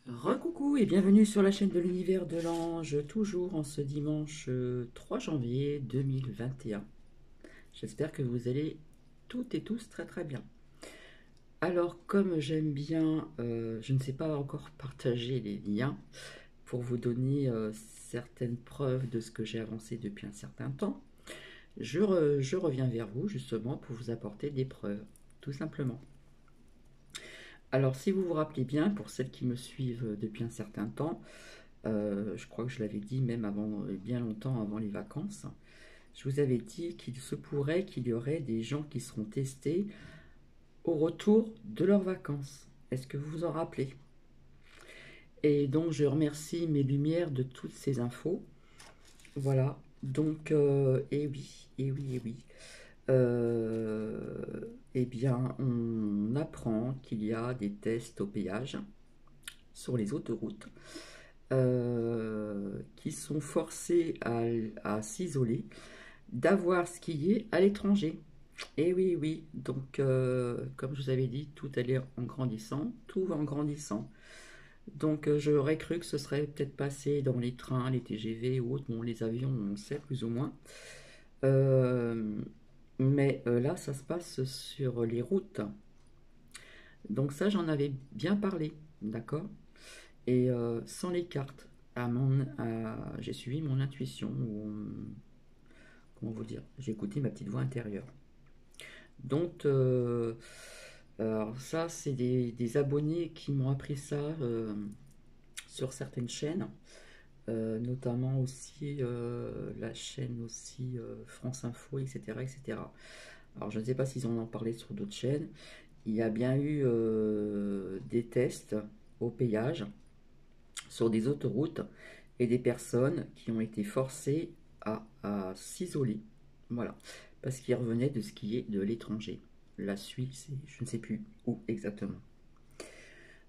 Recoucou et bienvenue sur la chaîne de l'univers de l'ange, toujours en ce dimanche 3 janvier 2021. J'espère que vous allez toutes et tous très très bien. Alors comme j'aime bien, je ne sais pas encore partager les liens pour vous donner certaines preuves de ce que j'ai avancé depuis un certain temps, je reviens vers vous justement pour vous apporter des preuves, tout simplement. Alors si vous vous rappelez bien, pour celles qui me suivent depuis un certain temps, je crois que je l'avais dit même avant, bien longtemps avant les vacances. Je vous avais dit qu'il se pourrait qu'il y aurait des gens qui seront testés au retour de leurs vacances. Est-ce que vous vous en rappelez? Et donc je remercie mes lumières de toutes ces infos. Voilà. Donc, et oui, et oui, et oui. Eh bien, on apprend qu'il y a des tests au péage sur les autoroutes qui sont forcés à s'isoler d'avoir skié à l'étranger. Et oui, oui, donc comme je vous avais dit, tout allait en grandissant, tout va en grandissant. Donc j'aurais cru que ce serait peut-être passé dans les trains, les TGV ou autres, bon les avions on sait plus ou moins. Euh, mais là ça se passe sur les routes. Donc ça j'en avais bien parlé, d'accord? Et sans les cartes, j'ai suivi mon intuition, ou comment vous dire, j'ai écouté ma petite voix intérieure. Donc, alors ça, c'est des abonnés qui m'ont appris ça sur certaines chaînes, notamment aussi la chaîne aussi France Info, etc., etc. Alors, je ne sais pas s'ils en ont parlé sur d'autres chaînes. Il y a bien eu des tests au péage sur des autoroutes et des personnes qui ont été forcées à s'isoler. Voilà. Parce qu'ils revenaient de skier de l'étranger. La Suisse, je ne sais plus où exactement.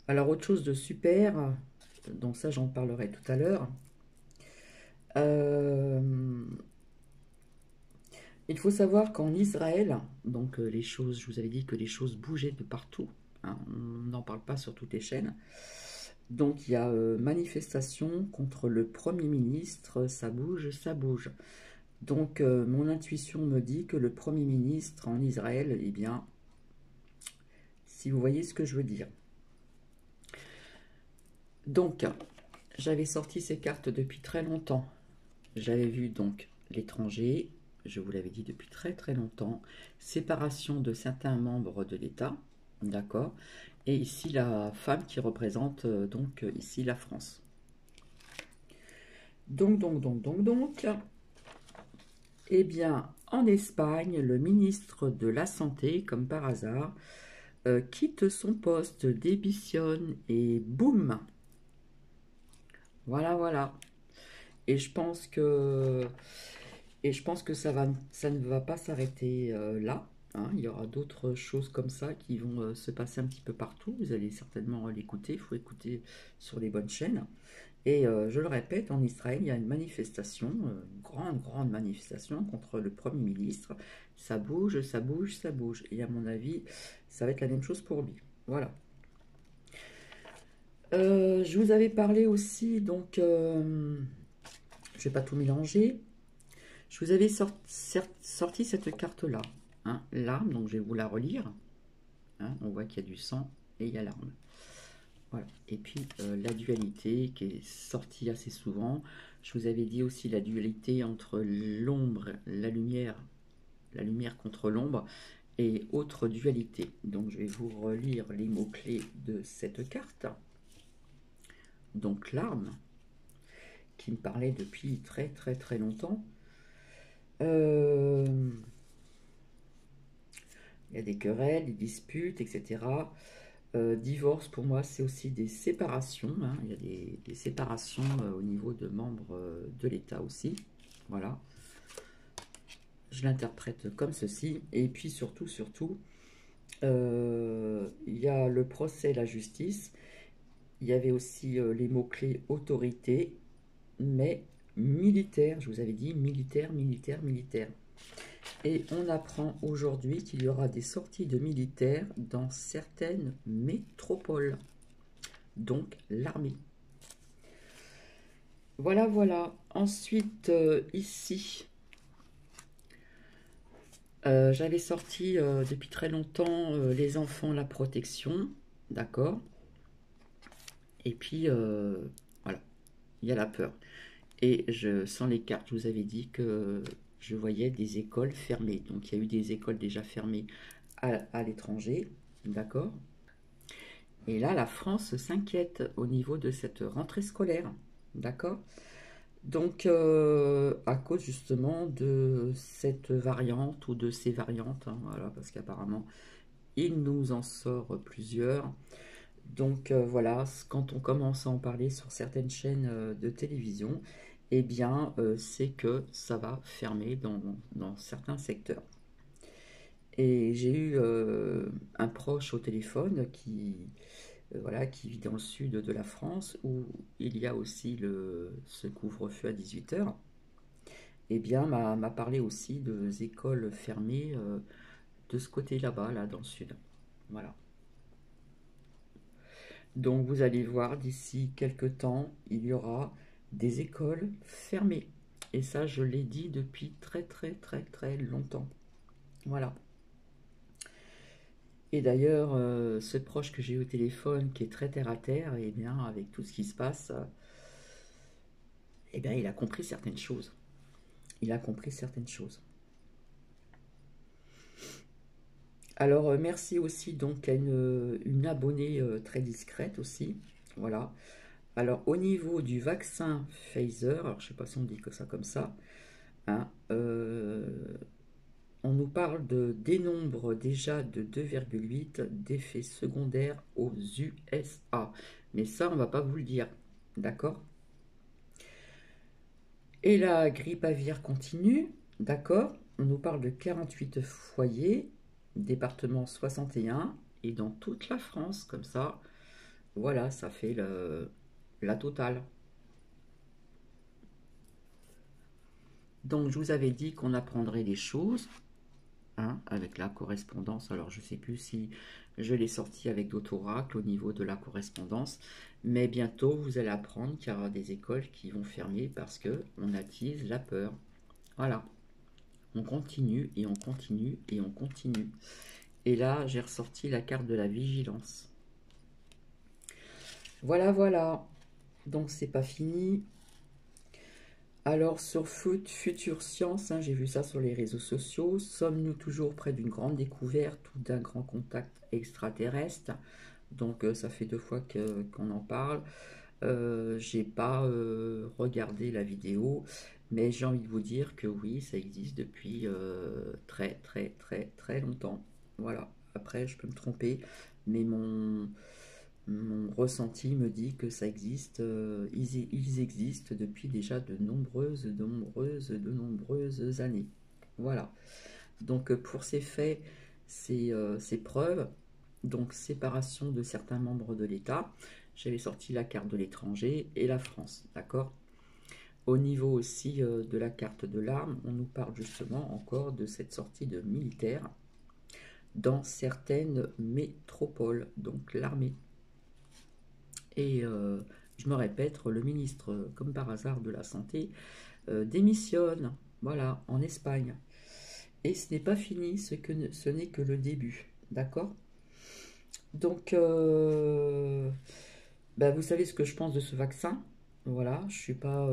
Alors, autre chose de super, donc ça j'en parlerai tout à l'heure. Euh, il faut savoir qu'en Israël, donc les choses, je vous avais dit que les choses bougeaient de partout, hein, on n'en parle pas sur toutes les chaînes. Donc il y a manifestation contre le Premier ministre, ça bouge, ça bouge. Donc mon intuition me dit que le Premier ministre en Israël, eh bien, si vous voyez ce que je veux dire. Donc, j'avais sorti ces cartes depuis très longtemps. J'avais vu donc l'étranger, je vous l'avais dit depuis très très longtemps, séparation de certains membres de l'État, d'accord, et ici la femme qui représente donc ici la France. Donc, eh bien, en Espagne, le ministre de la Santé, comme par hasard, quitte son poste, démissionne et boum. Voilà, voilà. Et je pense que, et je pense que ça ne va pas s'arrêter là, hein. Il y aura d'autres choses comme ça qui vont se passer un petit peu partout. Vous allez certainement l'écouter. Il faut écouter sur les bonnes chaînes. Et je le répète, en Israël, il y a une manifestation, une grande, grande manifestation contre le Premier ministre. Ça bouge, ça bouge, ça bouge. Et à mon avis, ça va être la même chose pour lui. Voilà. Je vous avais parlé aussi, donc, je ne vais pas tout mélanger. Je vous avais sorti cette carte-là, hein, l'arme, donc je vais vous la relire. Hein, on voit qu'il y a du sang et il y a l'arme. Voilà. Et puis la dualité qui est sortie assez souvent. Je vous avais dit aussi la dualité entre l'ombre, la lumière contre l'ombre et autre dualité. Donc je vais vous relire les mots-clés de cette carte. Donc l'arme, qui me parlait depuis très très très longtemps. Il y a des querelles, des disputes, etc. Divorce, pour moi, c'est aussi des séparations, hein. Il y a des séparations au niveau de membres de l'État aussi. Voilà. Je l'interprète comme ceci. Et puis surtout, il y a le procès, la justice. Il y avait aussi les mots-clés autorité, mais militaire. Je vous avais dit militaire, militaire, militaire. Et on apprend aujourd'hui qu'il y aura des sorties de militaires dans certaines métropoles. donc l'armée. Voilà, voilà. Ensuite, ici, j'avais sorti depuis très longtemps les enfants, la protection, d'accord. Et puis, voilà, il y a la peur. Et sans les cartes, je vous avais dit que je voyais des écoles fermées. Donc, il y a eu des écoles déjà fermées à l'étranger, d'accord. Et là, la France s'inquiète au niveau de cette rentrée scolaire, d'accord. Donc, à cause justement de cette variante ou de ces variantes, hein, voilà, parce qu'apparemment, il nous en sort plusieurs. Donc, voilà, quand on commence à en parler sur certaines chaînes de télévision, eh bien, c'est que ça va fermer dans certains secteurs. Et j'ai eu un proche au téléphone voilà, qui vit dans le sud de la France, où il y a aussi ce couvre-feu à 18 heures. Eh bien, m'a parlé aussi de écoles fermées de ce côté là-bas, là, dans le sud. Voilà. Donc, vous allez voir, d'ici quelques temps, il y aura des écoles fermées. Et ça, je l'ai dit depuis très, très, très, très longtemps. Voilà. Et d'ailleurs, ce proche que j'ai eu au téléphone, qui est très terre à terre, et bien, avec tout ce qui se passe, eh bien, il a compris certaines choses. Il a compris certaines choses. Alors, merci aussi donc à une abonnée très discrète aussi. Voilà. Alors, au niveau du vaccin Pfizer, alors je ne sais pas si on dit que ça comme ça, hein, on nous parle des nombres déjà de 2,8 d'effets secondaires aux USA. Mais ça, on ne va pas vous le dire. D'accord? Et la grippe aviaire continue. D'accord? On nous parle de 48 foyers, département 61, et dans toute la France, comme ça. Voilà, ça fait la totale. Donc, je vous avais dit qu'on apprendrait des choses, hein, avec la correspondance. Alors, je ne sais plus si je l'ai sorti avec d'autres oracles au niveau de la correspondance, mais bientôt, vous allez apprendre qu'il y aura des écoles qui vont fermer parce qu'on attise la peur. Voilà. On continue et on continue et on continue. Et là, j'ai ressorti la carte de la vigilance. Voilà, voilà. Donc, c'est pas fini. Alors, sur Future Science, hein, j'ai vu ça sur les réseaux sociaux, sommes-nous toujours près d'une grande découverte ou d'un grand contact extraterrestre? Donc, ça fait 2 fois qu'on en parle. J'ai pas regardé la vidéo, mais j'ai envie de vous dire que oui, ça existe depuis très, très, très, très longtemps. Voilà. Après, je peux me tromper, mais mon ressenti me dit que ça existe, ils existent depuis déjà de nombreuses années. Voilà. Donc pour ces faits, ces preuves, donc séparation de certains membres de l'État, j'avais sorti la carte de l'étranger et la France, d'accord. Au niveau aussi de la carte de l'arme, on nous parle justement encore de cette sortie de militaires dans certaines métropoles, donc l'armée. Et je me répète, le ministre, comme par hasard, de la Santé démissionne, voilà, en Espagne. Et ce n'est pas fini, ce n'est que le début, d'accord. Donc, bah, vous savez ce que je pense de ce vaccin. Voilà, je ne suis pas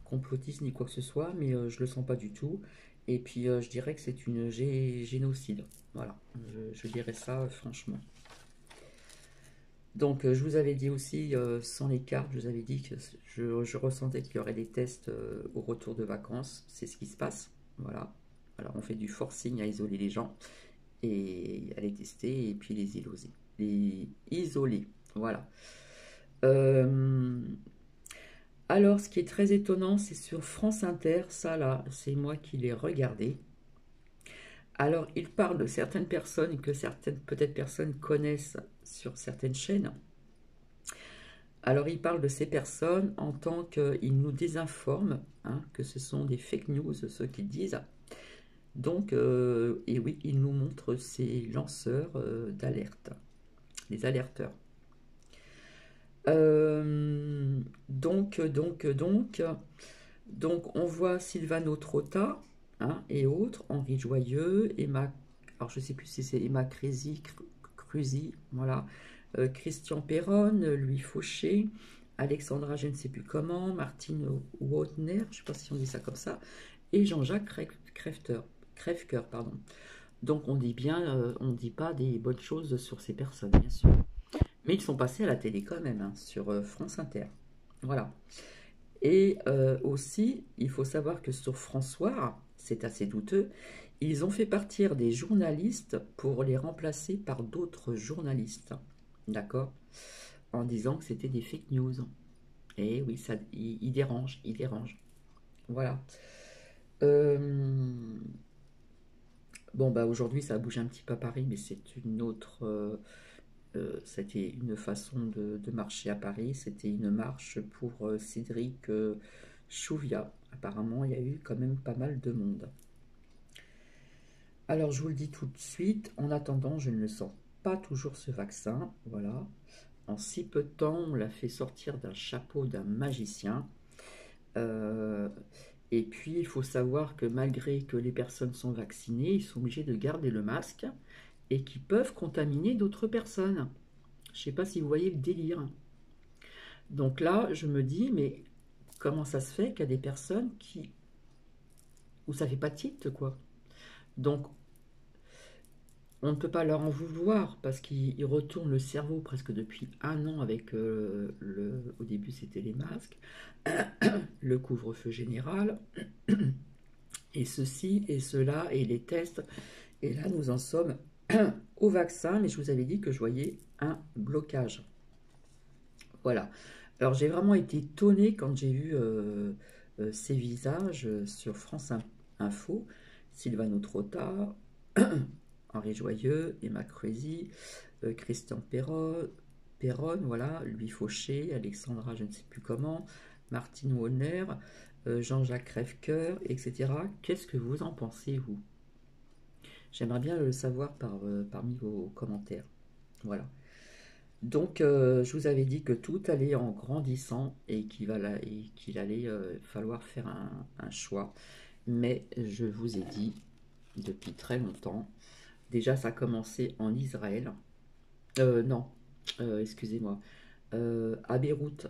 complotiste ni quoi que ce soit, mais je le sens pas du tout. Et puis, je dirais que c'est une génocide. Voilà, je dirais ça franchement. Donc, je vous avais dit aussi, sans les cartes, je vous avais dit que je ressentais qu'il y aurait des tests au retour de vacances. C'est ce qui se passe. Voilà. Alors, on fait du forcing à isoler les gens et à les tester et puis les isoler. Voilà. Euh, alors, ce qui est très étonnant, c'est sur France Inter. Ça, là, c'est moi qui l'ai regardé. Alors, il parle de certaines personnes que certaines, peut-être personnes connaissent sur certaines chaînes. Alors, il parle de ces personnes en tant qu'ils nous désinforment, hein, que ce sont des fake news, ceux qui disent. Donc, et oui, il nous montre ces lanceurs d'alerte, les alerteurs. Donc, on voit Silvano Trotta, hein, et autres, Henri Joyeux, Emma, alors je sais plus si c'est Emma Cruzy, voilà, Christian Perron, Louis Fauché, Alexandra, je ne sais plus comment, Martine Wautner, je ne sais pas si on dit ça comme ça, et Jean-Jacques Crèvecoeur, pardon. Donc on dit bien, on ne dit pas des bonnes choses sur ces personnes, bien sûr. Mais ils sont passés à la télé quand même, hein, sur France Inter. Voilà. Et aussi, il faut savoir que sur François, c'est assez douteux, ils ont fait partir des journalistes pour les remplacer par d'autres journalistes. D'accord? En disant que c'était des fake news. Et oui, ça, il dérange, il dérange. Voilà. Euh, bon, bah aujourd'hui, ça a bougé un petit peu à Paris, mais c'est une autre. C'était une façon de marcher à Paris. C'était une marche pour Cédric Chouviat. Apparemment, il y a eu quand même pas mal de monde. Alors, je vous le dis tout de suite, en attendant, je ne le sens pas toujours ce vaccin. Voilà. En si peu de temps, on l'a fait sortir d'un chapeau d'un magicien. Euh, et puis, il faut savoir que malgré que les personnes sont vaccinées, ils sont obligés de garder le masque et qui peuvent contaminer d'autres personnes. Je ne sais pas si vous voyez le délire. Donc là, je me dis, mais comment ça se fait qu'il y a des personnes où ça fait pas tilt, quoi. Donc, on ne peut pas leur en vouloir parce qu'ils retournent le cerveau presque depuis un an avec au début c'était les masques, le couvre-feu général, et ceci et cela, et les tests. Et là, nous en sommes au vaccin, mais je vous avais dit que je voyais un blocage. Voilà. Alors j'ai vraiment été étonnée quand j'ai vu ces visages sur France Info, Sylvano Trotta, Henri Joyeux, Emma Cruzy, Christian Perron, voilà, Louis Fauché, Alexandra, je ne sais plus comment, Martine Wollner, Jean-Jacques Crèvecoeur, etc. Qu'est-ce que vous en pensez, vous? J'aimerais bien le savoir parmi vos commentaires. Voilà. Donc, je vous avais dit que tout allait en grandissant et qu'il allait falloir faire un choix. Mais je vous ai dit depuis très longtemps, déjà ça a commencé en Israël. Non, excusez-moi. À Beyrouth,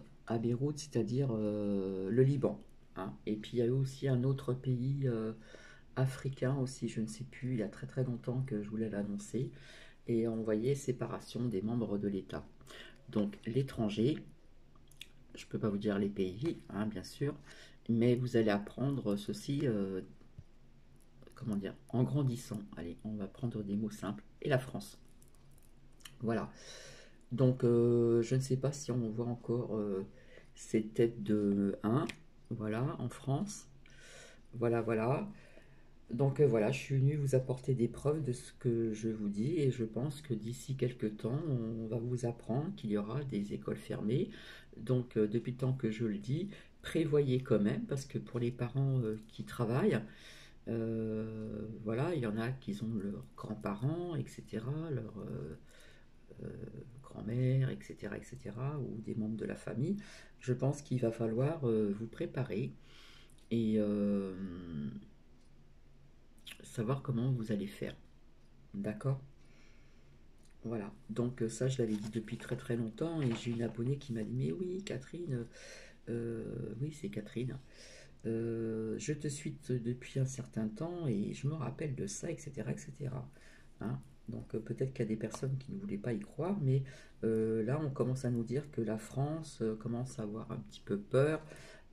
c'est-à-dire le Liban, hein. Et puis il y a eu aussi un autre pays africain aussi, je ne sais plus, il y a très très longtemps que je voulais l'annoncer. Et on voyait séparation des membres de l'État. Donc l'étranger, je ne peux pas vous dire les pays, hein, bien sûr, mais vous allez apprendre ceci, comment dire, en grandissant. Allez, on va prendre des mots simples. Et la France. Voilà. Donc je ne sais pas si on voit encore ces têtes de 1, voilà, en France. Voilà, voilà. Donc voilà, je suis venu vous apporter des preuves de ce que je vous dis et je pense que d'ici quelques temps, on va vous apprendre qu'il y aura des écoles fermées. Donc depuis le temps que je le dis, prévoyez quand même parce que pour les parents qui travaillent, voilà, il y en a qui ont leurs grands-parents, etc., leurs euh, grand-mère, etc., etc., ou des membres de la famille. Je pense qu'il va falloir vous préparer et savoir comment vous allez faire. D'accord? Voilà. Donc ça, je l'avais dit depuis très très longtemps et j'ai une abonnée qui m'a dit, mais oui, Catherine, oui, c'est Catherine. Je te suis depuis un certain temps et je me rappelle de ça, etc., etc. Hein. Donc peut-être qu'il y a des personnes qui ne voulaient pas y croire, mais là, on commence à nous dire que la France commence à avoir un petit peu peur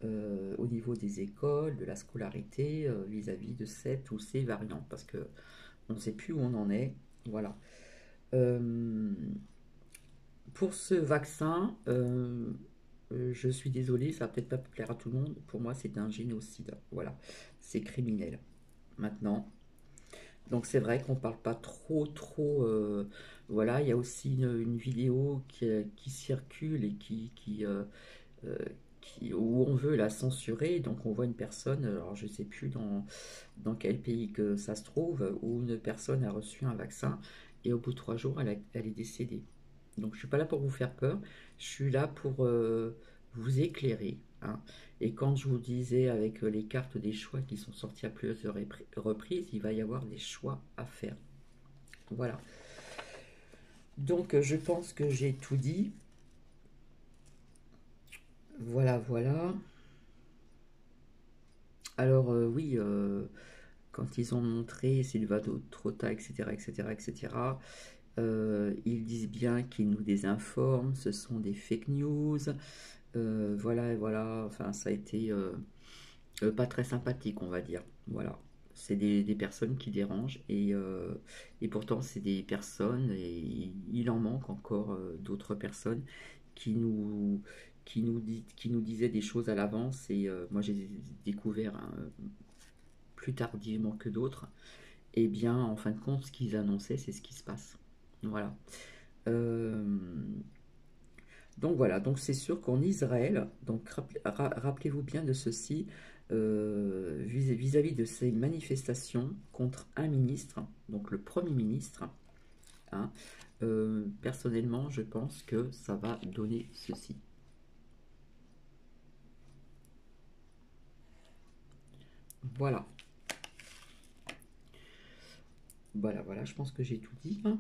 au niveau des écoles, de la scolarité, vis-à-vis de cette ou ces variantes, parce que on ne sait plus où on en est. Voilà. Euh, pour ce vaccin, je suis désolée, ça va peut-être pas plaire à tout le monde. Pour moi, c'est un génocide. Voilà, c'est criminel. Maintenant, donc c'est vrai qu'on parle pas trop. Voilà, il y a aussi une vidéo qui circule et euh, où on veut la censurer. Donc on voit une personne, alors je sais plus dans quel pays que ça se trouve, où une personne a reçu un vaccin et au bout de 3 jours, elle est décédée. Donc je suis pas là pour vous faire peur, Je suis là pour vous éclairer, hein. Et quand je vous disais avec les cartes des choix qui sont sorties à plusieurs reprises, il va y avoir des choix à faire. Voilà. Donc je pense que j'ai tout dit. Voilà, voilà. Alors oui, quand ils ont montré Silvado Trotta, etc., etc., etc., ils disent bien qu'ils nous désinforment, ce sont des fake news, voilà, et voilà, enfin ça a été pas très sympathique, on va dire, voilà. C'est des personnes qui dérangent et pourtant c'est des personnes et il en manque encore d'autres personnes qui nous, qui nous disaient des choses à l'avance et moi j'ai découvert hein, plus tardivement que d'autres, et bien en fin de compte ce qu'ils annonçaient c'est ce qui se passe. Voilà. Euh, donc voilà, donc c'est sûr qu'en Israël, donc rappelez-vous bien de ceci, vis-à-vis de ces manifestations contre un ministre, donc le Premier ministre, hein, personnellement je pense que ça va donner ceci. Voilà, voilà, voilà, je pense que j'ai tout dit, hein.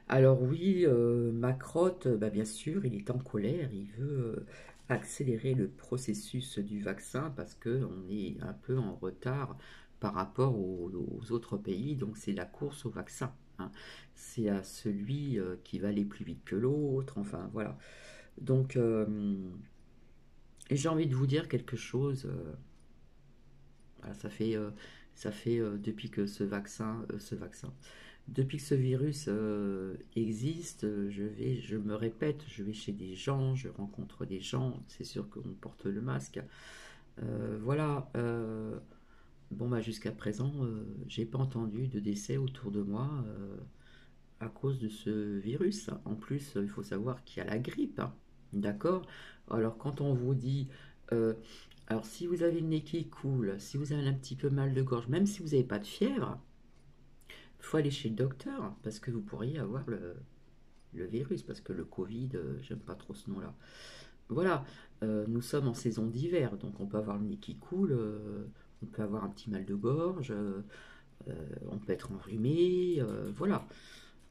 Alors oui, Macron, bah, bien sûr, il est en colère, il veut accélérer le processus du vaccin parce qu'on est un peu en retard par rapport aux autres pays, donc c'est la course au vaccin, hein. C'est à celui qui va aller plus vite que l'autre, enfin voilà. Donc, et j'ai envie de vous dire quelque chose, voilà, ça fait depuis que ce vaccin, depuis que ce virus existe, je me répète, je vais chez des gens, je rencontre des gens, c'est sûr qu'on porte le masque. Voilà. Bon, bah, jusqu'à présent, j'ai pas entendu de décès autour de moi à cause de ce virus. En plus, il faut savoir qu'il y a la grippe, hein. D'accord? Alors, quand on vous dit, euh, alors si vous avez le nez qui coule, si vous avez un petit peu mal de gorge, même si vous n'avez pas de fièvre, il faut aller chez le docteur parce que vous pourriez avoir le virus, parce que le Covid, j'aime pas trop ce nom-là. Voilà, nous sommes en saison d'hiver, donc on peut avoir le nez qui coule, on peut avoir un petit mal de gorge, on peut être enrhumé, voilà.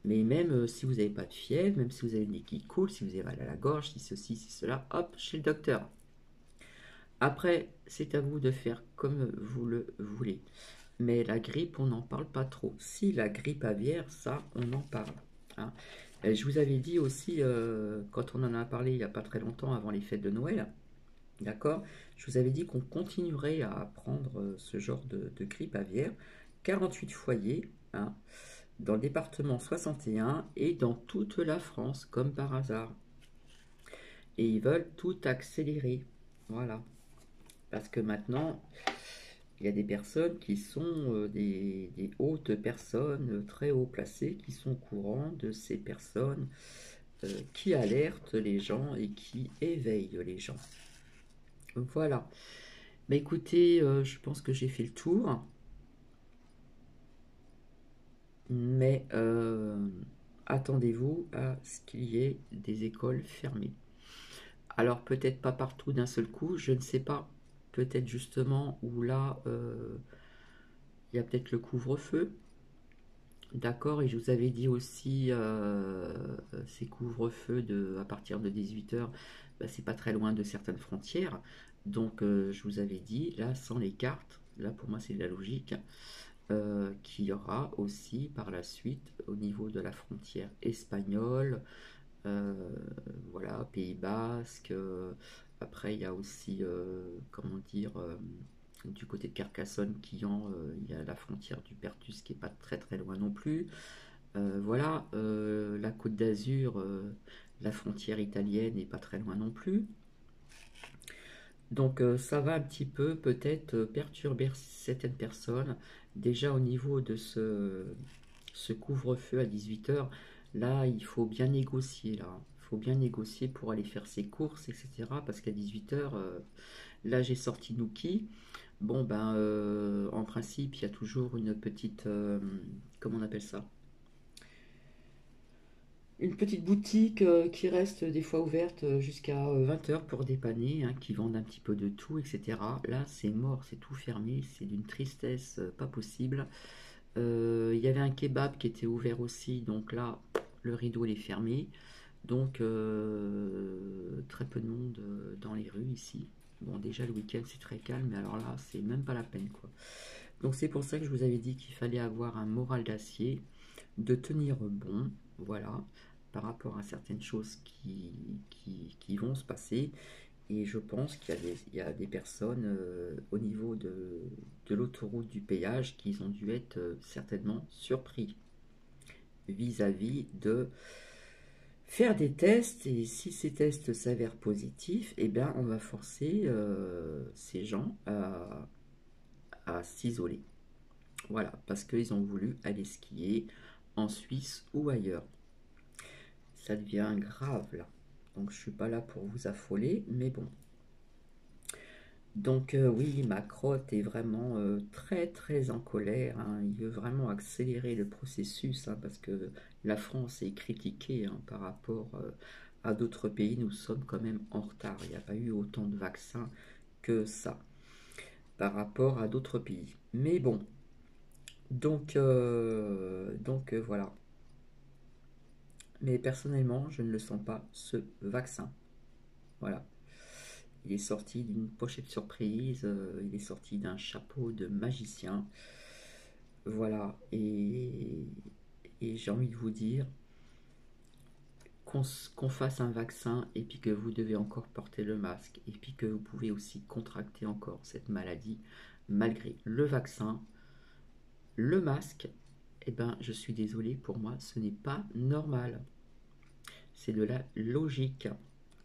Mais même si vous n'avez pas de fièvre, même si vous avez le nez qui coule, si vous avez mal à la gorge, si ceci, si cela, hop, chez le docteur. Après, c'est à vous de faire comme vous le voulez. Mais la grippe, on n'en parle pas trop. Si la grippe aviaire, ça, on en parle, hein. Je vous avais dit aussi, quand on en a parlé il n'y a pas très longtemps, avant les fêtes de Noël, d'accord, je vous avais dit qu'on continuerait à prendre ce genre de grippe aviaire. 48 foyers, hein, dans le département 61 et dans toute la France, comme par hasard. Et ils veulent tout accélérer. Voilà. Parce que maintenant, il y a des personnes qui sont des hautes personnes très haut placées qui sont au courant de ces personnes qui alertent les gens et qui éveillent les gens. Voilà. Bah écoutez, je pense que j'ai fait le tour, mais attendez-vous à ce qu'il y ait des écoles fermées. Alors peut-être pas partout d'un seul coup, je ne sais pas. Peut-être justement où là, il y a peut-être le couvre-feu. D'accord, et je vous avais dit aussi, ces couvre-feux à partir de 18h, bah, c'est pas très loin de certaines frontières. Donc je vous avais dit, là, sans les cartes, là pour moi c'est de la logique, qu'il y aura aussi par la suite au niveau de la frontière espagnole, euh, voilà, Pays Basque. Après, il y a aussi, comment dire, du côté de Carcassonne, Quillan, il y a la frontière du Perthus qui est pas très très loin non plus. Voilà, la Côte d'Azur, la frontière italienne n'est pas très loin non plus. Donc ça va un petit peu peut-être perturber certaines personnes. Déjà au niveau de ce couvre-feu à 18h, là il faut bien négocier là. Il faut bien négocier pour aller faire ses courses, etc. Parce qu'à 18h, là j'ai sorti Nookie. Bon ben en principe il y a toujours une petite, comment on appelle ça? Une petite boutique qui reste des fois ouverte jusqu'à 20 heures pour dépanner, hein, qui vendent un petit peu de tout, etc. Là, c'est mort, c'est tout fermé, c'est d'une tristesse pas possible. Il y avait un kebab qui était ouvert aussi, donc là, le rideau il est fermé. Donc, très peu de monde dans les rues ici. Bon, déjà le week-end c'est très calme, mais alors là, c'est même pas la peine, quoi. Donc, c'est pour ça que je vous avais dit qu'il fallait avoir un moral d'acier, de tenir bon, voilà, par rapport à certaines choses qui vont se passer. Et je pense qu'il y a des personnes au niveau de l'autoroute du péage qui ont dû être certainement surpris vis-à-vis de faire des tests. Et si ces tests s'avèrent positifs, eh bien, on va forcer ces gens à s'isoler. Voilà, parce qu'ils ont voulu aller skier en Suisse ou ailleurs. Ça devient grave là. Donc je suis pas là pour vous affoler, mais bon. Donc oui, ma crotte est vraiment très très en colère, hein. Il veut vraiment accélérer le processus, hein, parce que la France est critiquée, hein, par rapport à d'autres pays. Nous sommes quand même en retard. Il n'y a pas eu autant de vaccins que ça par rapport à d'autres pays. Mais bon, voilà. Mais personnellement, je ne le sens pas, ce vaccin. Voilà. Il est sorti d'une pochette surprise, il est sorti d'un chapeau de magicien. Voilà. Et j'ai envie de vous dire qu'on fasse un vaccin et puis que vous devez encore porter le masque et puis que vous pouvez aussi contracter encore cette maladie malgré le vaccin, le masque. Eh ben, je suis désolé, pour moi, ce n'est pas normal. C'est de la logique,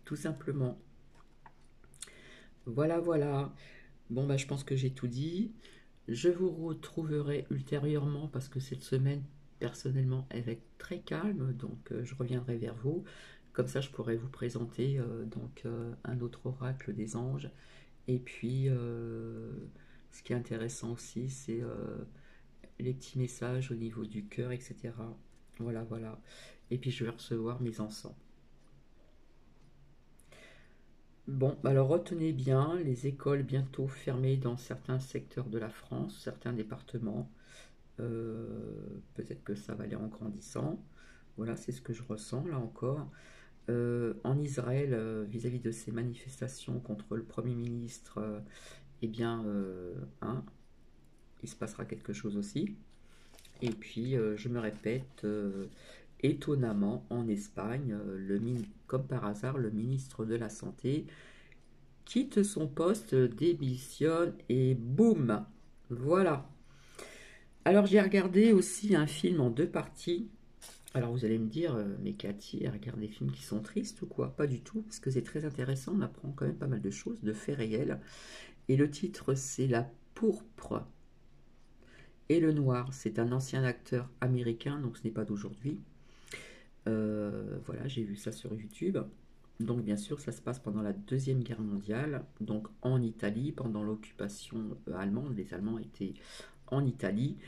tout simplement. Voilà, voilà. Bon, bah, je pense que j'ai tout dit. Je vous retrouverai ultérieurement parce que cette semaine, personnellement, elle va être très calme, donc je reviendrai vers vous. Comme ça, je pourrai vous présenter un autre oracle des anges. Et puis, ce qui est intéressant aussi, c'est les petits messages au niveau du cœur, etc. Voilà, voilà. Et puis, je vais recevoir mes encens. Bon, alors retenez bien, les écoles bientôt fermées dans certains secteurs de la France, certains départements. Peut-être que ça va aller en grandissant. Voilà, c'est ce que je ressens là encore. En Israël, vis-à-vis de ces manifestations contre le Premier ministre, eh bien, hein, il se passera quelque chose aussi. Et puis, je me répète, étonnamment, en Espagne, comme par hasard, le ministre de la Santé quitte son poste, démissionne et boum, voilà. Alors j'ai regardé aussi un film en deux parties. Alors vous allez me dire, mais Cathy, elle regarde des films qui sont tristes ou quoi? Pas du tout, parce que c'est très intéressant, on apprend quand même pas mal de choses, de faits réels. Et le titre, c'est La pourpre et le noir. C'est un ancien acteur américain, donc ce n'est pas d'aujourd'hui. Voilà, j'ai vu ça sur YouTube. Donc bien sûr, ça se passe pendant la Deuxième Guerre mondiale, donc en Italie, pendant l'occupation allemande. Les Allemands étaient en Italie.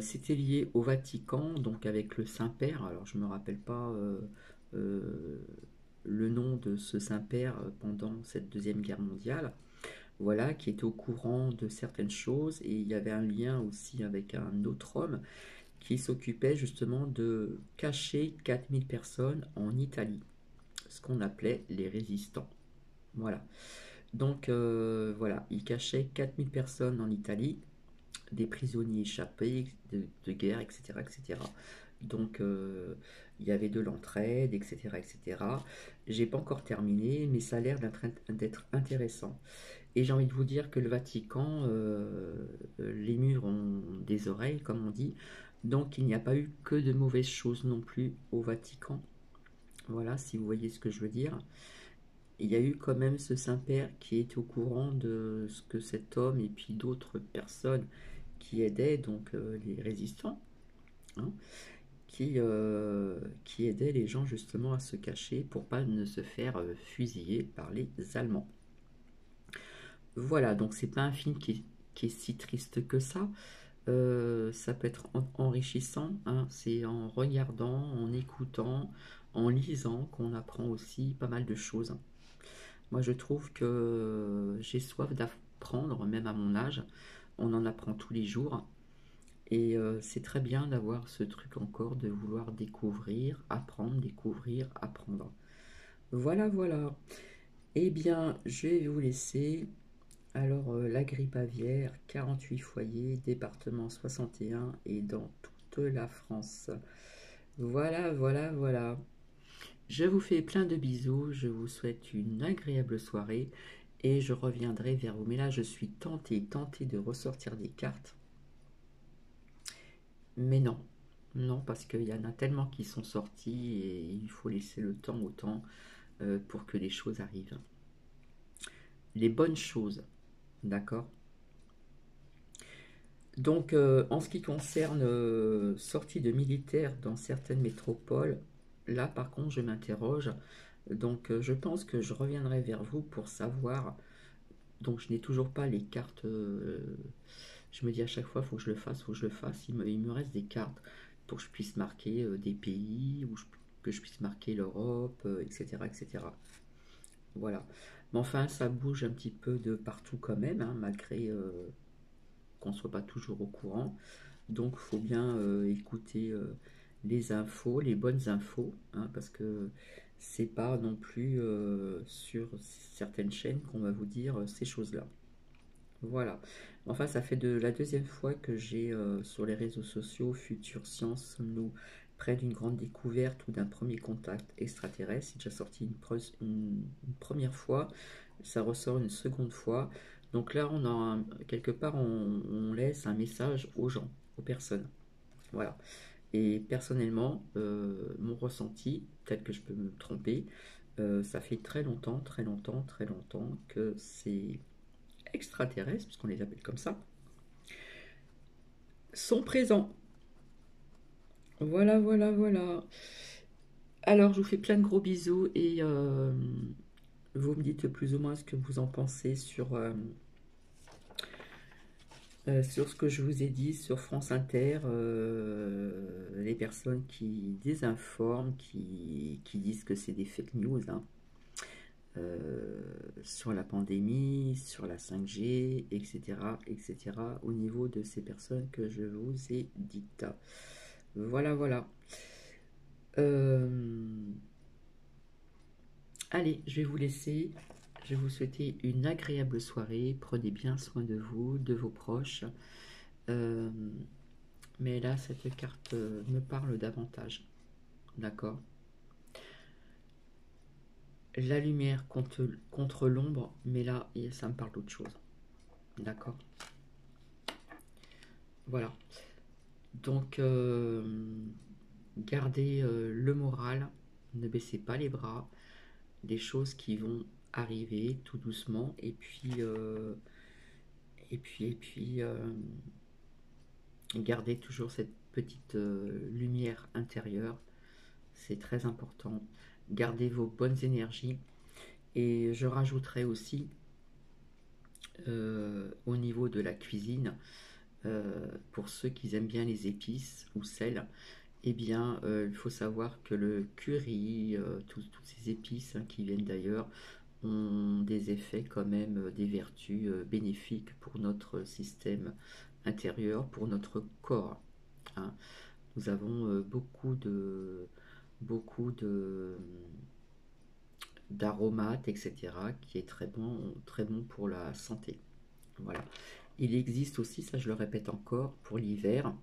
C'était lié au Vatican, donc avec le Saint-Père. Alors je ne me rappelle pas euh, le nom de ce Saint-Père pendant cette Deuxième Guerre mondiale. Voilà, qui était au courant de certaines choses. Et il y avait un lien aussi avec un autre homme qui s'occupait justement de cacher 4000 personnes en Italie, ce qu'on appelait les résistants. Voilà. Donc voilà, il cachait 4000 personnes en Italie, des prisonniers échappés de guerre, etc., etc. Donc il y avait de l'entraide, etc., etc. J'ai pas encore terminé, mais ça a l'air d'être intéressant. Et j'ai envie de vous dire que le Vatican, les murs ont des oreilles, comme on dit. Donc il n'y a pas eu que de mauvaises choses non plus au Vatican. Voilà, si vous voyez ce que je veux dire. Il y a eu quand même ce Saint-Père qui était au courant de ce que cet homme et puis d'autres personnes qui aidaient donc les résistants, hein, qui aidaient les gens justement à se cacher pour pas ne se faire fusiller par les Allemands. Voilà, donc c'est pas un film qui est si triste que ça. Ça peut être enrichissant, hein, c'est en regardant, en écoutant, en lisant qu'on apprend aussi pas mal de choses. Moi, je trouve que j'ai soif d'apprendre, même à mon âge. On en apprend tous les jours. Et c'est très bien d'avoir ce truc encore de vouloir découvrir, apprendre. Voilà, voilà. Eh bien, je vais vous laisser. Alors, la grippe aviaire, 48 foyers, département 61 et dans toute la France. Voilà, voilà, voilà. Je vous fais plein de bisous, je vous souhaite une agréable soirée et je reviendrai vers vous. Mais là, je suis tentée de ressortir des cartes. Mais non, non, parce qu'il y en a tellement qui sont sortis et il faut laisser le temps au temps pour que les choses arrivent. Les bonnes choses, d'accord? Donc, en ce qui concerne sortie de militaires dans certaines métropoles, là par contre je m'interroge. Donc, je pense que je reviendrai vers vous pour savoir. Donc, je n'ai toujours pas les cartes. Je me dis à chaque fois, faut que je le fasse, faut que je le fasse. Il me reste des cartes pour que je puisse marquer des pays, que je puisse marquer l'Europe, etc., etc. Voilà. Mais enfin, ça bouge un petit peu de partout quand même, hein, malgré qu'on ne soit pas toujours au courant. Donc, il faut bien écouter les infos, les bonnes infos, hein, parce que c'est pas non plus sur certaines chaînes qu'on va vous dire ces choses-là. Voilà. Enfin, ça fait de la deuxième fois que j'ai sur les réseaux sociaux Future Science, sommes-nous près d'une grande découverte ou d'un premier contact extraterrestre. C'est déjà sorti une première fois, ça ressort une seconde fois. Donc là, quelque part, on laisse un message aux gens, aux personnes. Voilà. Et personnellement, mon ressenti, peut-être que je peux me tromper, ça fait très longtemps que ces extraterrestres, puisqu'on les appelle comme ça, sont présents. Voilà, voilà, voilà. Alors, je vous fais plein de gros bisous et vous me dites plus ou moins ce que vous en pensez sur ce que je vous ai dit sur France Inter, les personnes qui désinforment, qui disent que c'est des fake news, hein, sur la pandémie, sur la 5G, etc., etc., au niveau de ces personnes que je vous ai dites. Voilà, voilà. Euh, Allez, je vais vous laisser. Je vais vous souhaiter une agréable soirée. Prenez bien soin de vous, de vos proches. Euh, mais là, cette carte me parle davantage. D'accord? La lumière contre l'ombre, mais là, ça me parle d'autre chose. D'accord? Voilà. Donc, gardez le moral. Ne baissez pas les bras. Des choses qui vont arriver tout doucement. Et puis, gardez toujours cette petite lumière intérieure. C'est très important. Gardez vos bonnes énergies. Et je rajouterai aussi au niveau de la cuisine, pour ceux qui aiment bien les épices ou sel, eh bien, il faut savoir que le curry, toutes ces épices, hein, qui viennent d'ailleurs, ont des effets quand même, des vertus bénéfiques pour notre système intérieur, pour notre corps, hein. Nous avons beaucoup de d'aromates, etc., qui est très bon pour la santé. Voilà. Il existe aussi, ça je le répète encore, pour l'hiver,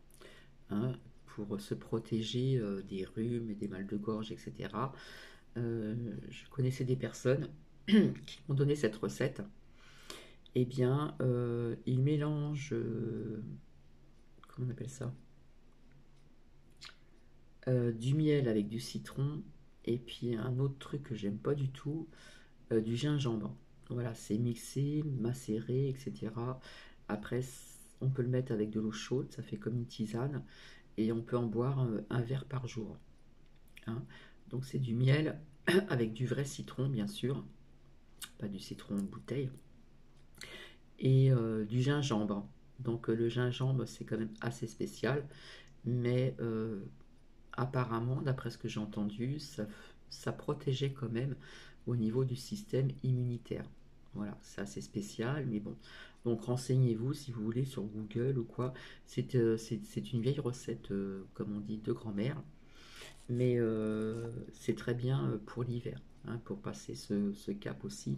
hein, pour se protéger des rhumes et des mal de gorge, etc. Je connaissais des personnes qui m'ont donné cette recette. Eh bien, ils mélangent, comment on appelle ça, du miel avec du citron, et puis un autre truc que j'aime pas du tout, du gingembre. Voilà, c'est mixé, macéré, etc. Après, on peut le mettre avec de l'eau chaude, ça fait comme une tisane, et on peut en boire un verre par jour, hein. Donc c'est du miel avec du vrai citron, bien sûr, pas du citron en bouteille, et du gingembre. Donc le gingembre, c'est quand même assez spécial, mais apparemment, d'après ce que j'ai entendu, ça protégeait quand même au niveau du système immunitaire. Voilà, c'est assez spécial, mais bon. Donc renseignez-vous si vous voulez sur Google ou quoi. C'est une vieille recette, comme on dit, de grand-mère, mais c'est très bien pour l'hiver, hein, pour passer ce cap aussi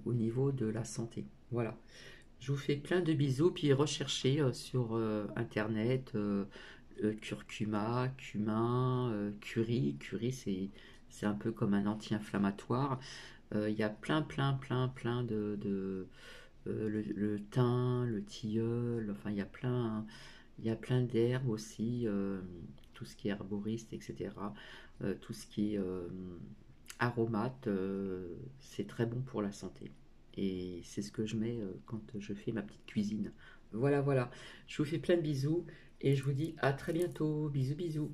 au niveau de la santé. Voilà. Je vous fais plein de bisous, puis recherchez sur internet curcuma, cumin, curry. Curry, c'est un peu comme un anti-inflammatoire. Il y a plein le thym, le tilleul, enfin il y a plein d'herbes aussi, tout ce qui est herboriste, etc. Tout ce qui est aromate, c'est très bon pour la santé. Et c'est ce que je mets quand je fais ma petite cuisine. Voilà, voilà. Je vous fais plein de bisous et je vous dis à très bientôt. Bisous, bisous.